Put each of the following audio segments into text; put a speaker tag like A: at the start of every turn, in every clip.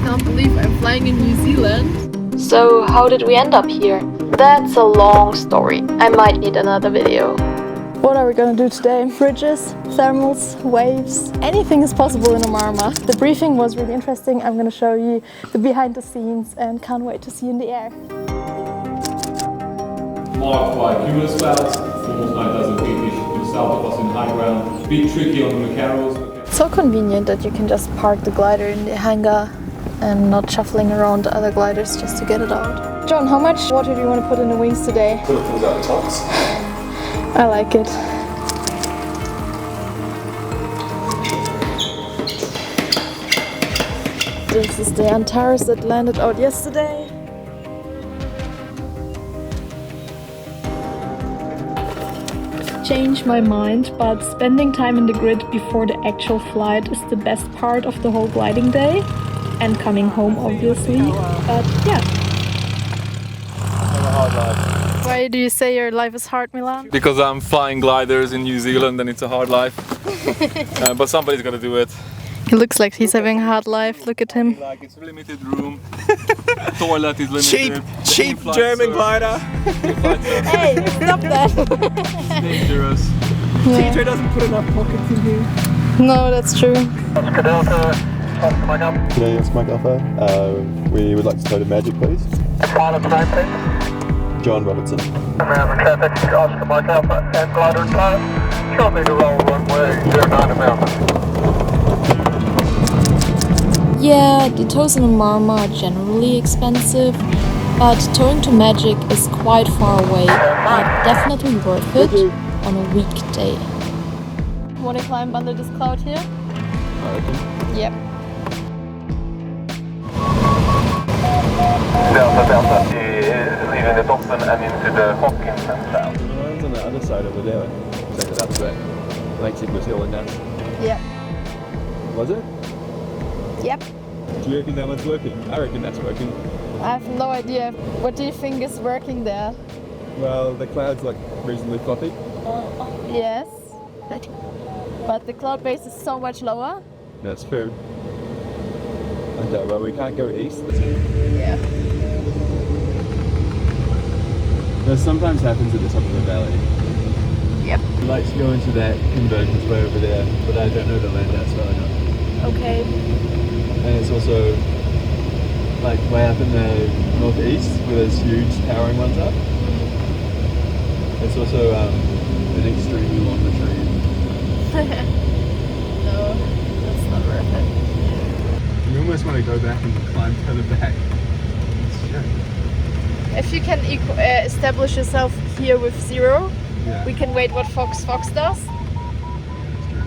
A: can't believe I'm flying in New Zealand.
B: So how did we end up here? That's a long story. I might need another video.
A: What are we gonna do today? Bridges, thermals, waves, anything is possible in Omarama. The briefing was really interesting. I'm gonna show you the behind the scenes and can't wait to see you in the air.
C: Marked by cumulus clouds, almost 9,000 feet to the south of us in high ground. A bit tricky on the Macaros.
A: So convenient that you can just park the glider in the hangar and not shuffling around the other gliders just to get it out. John, how much water do you want to put in the wings today?
C: Put things out the tops.
A: I like it. This is the Antares that landed out yesterday. Change my mind, but spending time in the grid before the actual flight is the best part of the whole gliding day. And coming home, obviously. But yeah. Why do you say your life is hard, Milan?
C: Because I'm flying gliders in New Zealand and it's a hard life. But somebody's got to do it.
A: He looks like he's having a hard life. Look at him.
C: Like it's limited room. Toilet is limited.
D: Cheap German glider.
A: Hey, stop that.
C: It's dangerous.
A: Yeah.
D: TJ doesn't put enough pockets in here.
A: No, that's true.
E: Today it's Mike Alpha. We would like to tow to Magic, please.
F: Pilot name, please.
E: John Robertson.
F: Traffic, Oscar Mike Alpha, and glider time. Show me the roll runway 09 America.
B: Yeah, the tows in Omarama are generally expensive, but towing to Magic is quite far away, but definitely worth it on a weekday.
A: Want to climb under this cloud here? Yep.
F: Delta is leaving the Dobson and into the Hawkins and south.
E: The line's on the other side over there. Check it out there. 𝗦ci𝗰𝗶𝗹 and that's.
A: Yep.
E: Was it?
A: Yep.
E: Do you reckon that one's working? I reckon that's working.
A: I have no idea. What do you think is working there?
E: Well, the cloud's like reasonably fluffy.
A: Yes. But the cloud base is so much lower.
E: That's true. And well, we can't go east.
A: Yeah.
E: That sometimes happens at the top of the valley.
A: Yep.
E: I'd like to go into that convergence way over there, but I don't know the land out well enough.
A: Okay.
E: And it's also like way up in the northeast where there's huge towering ones up. It's also an extremely long retreat.
A: No, that's not worth it.
E: You almost want to go back and climb further back.
A: If you can establish yourself here with 0,
E: Yeah.
A: we can wait what Fox does.
E: That's true.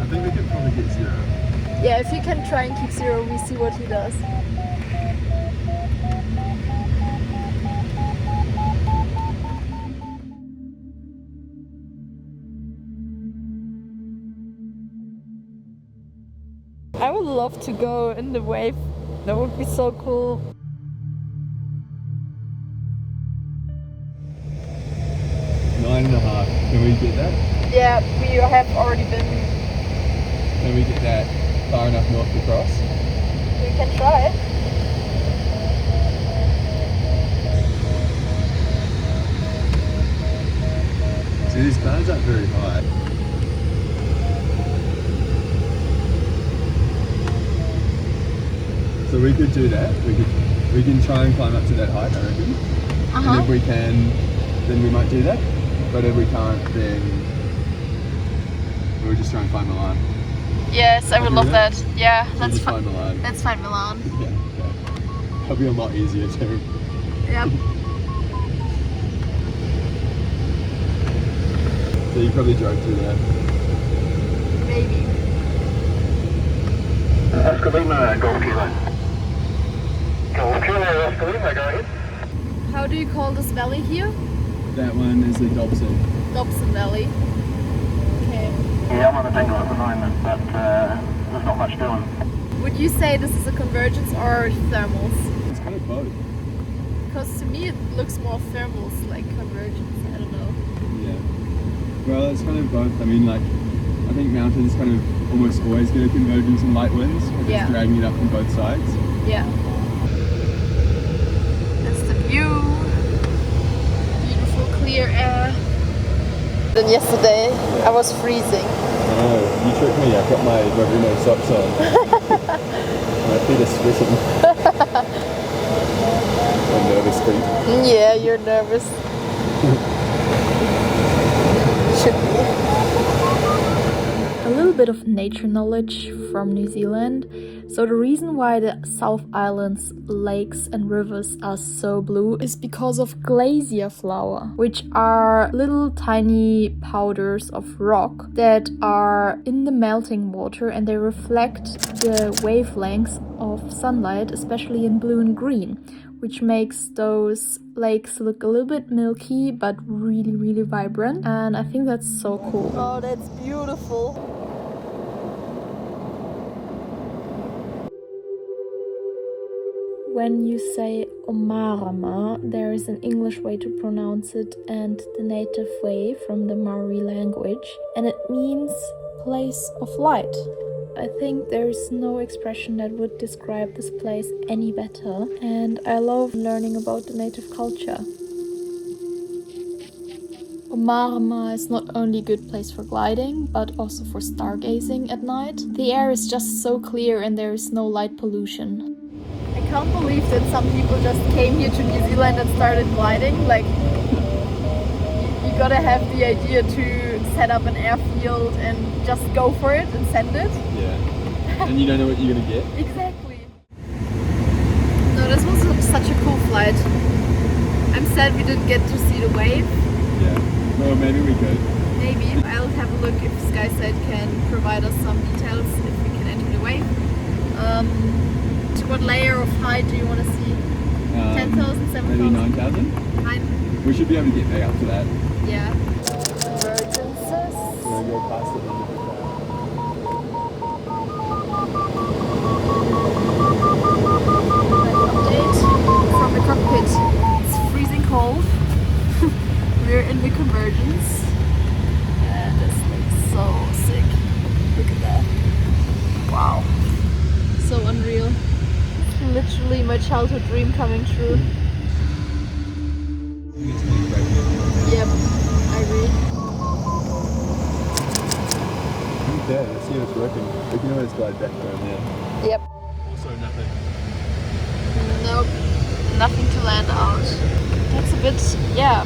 E: I think we can probably get 0.
A: Yeah, if you can try and keep 0, we see what he does. I would love to go in the wave. That would be so cool.
E: Nine and a half. Can we get that?
A: Yeah, we have already been.
E: Can we get that far enough north to cross?
A: We can try it.
E: See, these clouds aren't very high. So we could do that. We can try and climb up to that height, I reckon. And if we can, then we might do that. But if we can't, then we'll just try and find Milan.
A: Yes, I would love that. Yeah,
E: So
A: let's
E: just find Milan.
A: Let's find Milan.
E: Yeah, yeah. That'll be a lot easier too.
A: Yep.
E: So you probably drove through there.
A: Maybe.
F: Oscar Lima, Golf Kilo. Golf Kilo, Oscar Lima, go ahead.
A: How do you call this valley here?
E: That one is the Dobson.
A: Dobson Valley. Okay.
F: Yeah, I'm on the dingle at the moment, but there's not much doing.
A: Would you say this is a convergence or thermals?
E: It's kind of both.
A: Because to me it looks more thermals like convergence. I don't know.
E: Yeah. Well, it's kind of both. I mean, like, I think mountains kind of almost always get a convergence in light winds, because
A: Yeah.
E: it's dragging it up from both sides.
A: Yeah. That's the view. Beautiful clear air. Then yesterday I was freezing.
E: Oh, you tricked me. I've got my merino socks on. My feet are sweating. I'm nervous feet.
A: Yeah, you're nervous. Should be.
B: A little bit of nature knowledge from New Zealand. So the reason why the South Island's lakes and rivers are so blue is because of glacier flower, which are little tiny powders of rock that are in the melting water, and they reflect the wavelengths of sunlight, especially in blue and green, which makes those lakes look a little bit milky but really, really vibrant. And I think that's so cool.
A: Oh, that's beautiful.
B: When you say Omarama, there is an English way to pronounce it and the native way from the Maori language, and it means place of light. I think there is no expression that would describe this place any better, and I love learning about the native culture. Omarama is not only a good place for gliding, but also for stargazing at night. The air is just so clear and there is no light pollution.
A: I can't believe that some people just came here to New Zealand and started gliding. Like, you gotta have the idea to set up an airfield and just go for it and send it.
E: Yeah. And you don't know what you're gonna get.
A: Exactly. No, this was such a cool flight. I'm sad we didn't get to see the wave.
E: Yeah. Well, maybe we could.
A: Maybe. I'll have a look if SkySight can provide us some details if we can enter the wave. To what layer of height do you want to see? 10,000, 7,000?
E: Maybe 9,000?
A: 9?
E: We should be able to get back up to that.
A: Yeah. Convergences.
E: You want to go past it and look at
A: Update from the cockpit. It's freezing cold. We're in the convergence. And this looks so sick. Look at that. Wow. So unreal. Literally my childhood dream coming true. Yep, I agree.
E: Okay, let's see if it's working. We can always glide back down there.
A: Yep.
E: Also nothing.
A: Nope. Nothing to land out. That's a bit, yeah,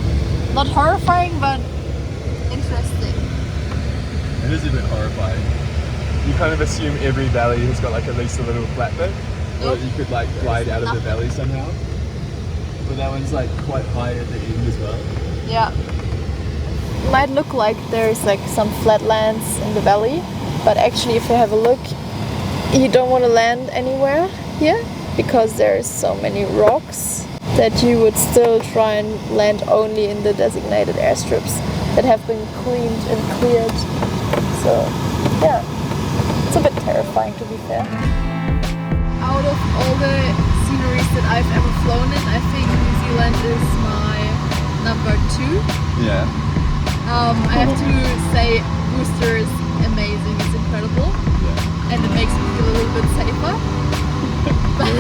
A: not horrifying, but interesting.
E: It is a bit horrifying. You kind of assume every valley has got like at least a little flat bit. Or
A: Nope.
E: you could like glide out of the
A: nothing.
E: valley somehow. But that one's like quite high at the end as well.
A: Yeah. Might look like there's like some flatlands in the valley, but actually if you have a look, you don't want to land anywhere here because there's so many rocks that you would still try and land only in the designated airstrips that have been cleaned and cleared. So yeah, it's a bit terrifying to be fair. Out of all the sceneries that I've ever flown in, I think New Zealand is my number 2.
E: Yeah.
A: I have to say Booster is amazing, it's incredible,
E: Yeah.
A: and it makes me feel a little bit safer. But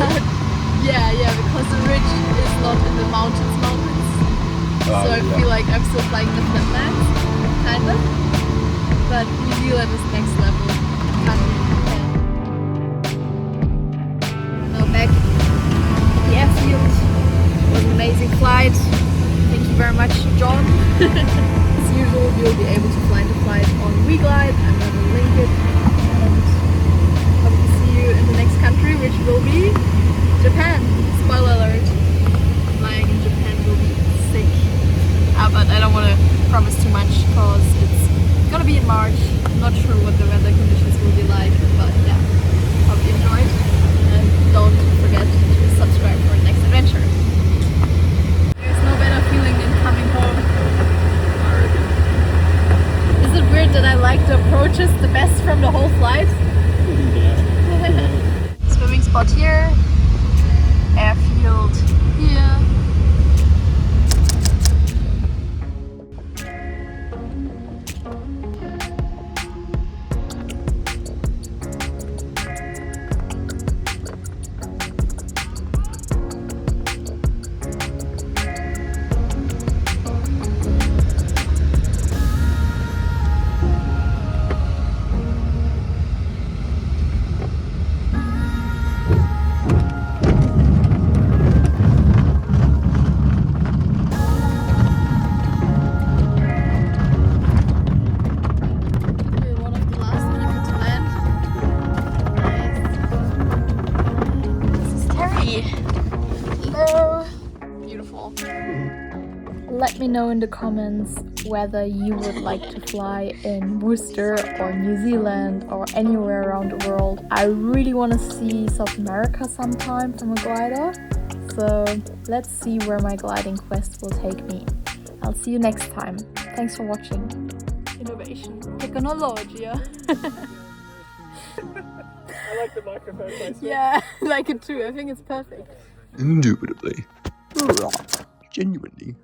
A: yeah, because the ridge is not in the mountains, so I feel like I'm still flying the flatlands, kind of. But New Zealand is next level. Can't really compare. Now back at the airfield. It was an amazing flight. Thank you very much, John. As usual, you'll be able to fly the flight on WeGlide. I'm going to link it. And hope to see you in the next country, which will be Japan. Spoiler alert. Flying in Japan will be sick. But I don't want to promise too much because it's gonna be in March. I'm not sure what the weather conditions will be like, but yeah, hope you enjoyed. And don't forget to subscribe for the next adventure. There's no better feeling than coming home. Is it weird that I like the approaches the best from the whole flight? Swimming spot here, airfield here.
B: Let me know in the comments whether you would like to fly in Worcester or New Zealand or anywhere around the world. I really want to see South America sometime from a glider. So let's see where my gliding quest will take me. I'll see you next time. Thanks for watching. Innovation. Technology.
D: I like the microphone placement.
B: Yeah, I like it too. I think it's perfect.
E: Indubitably. Genuinely.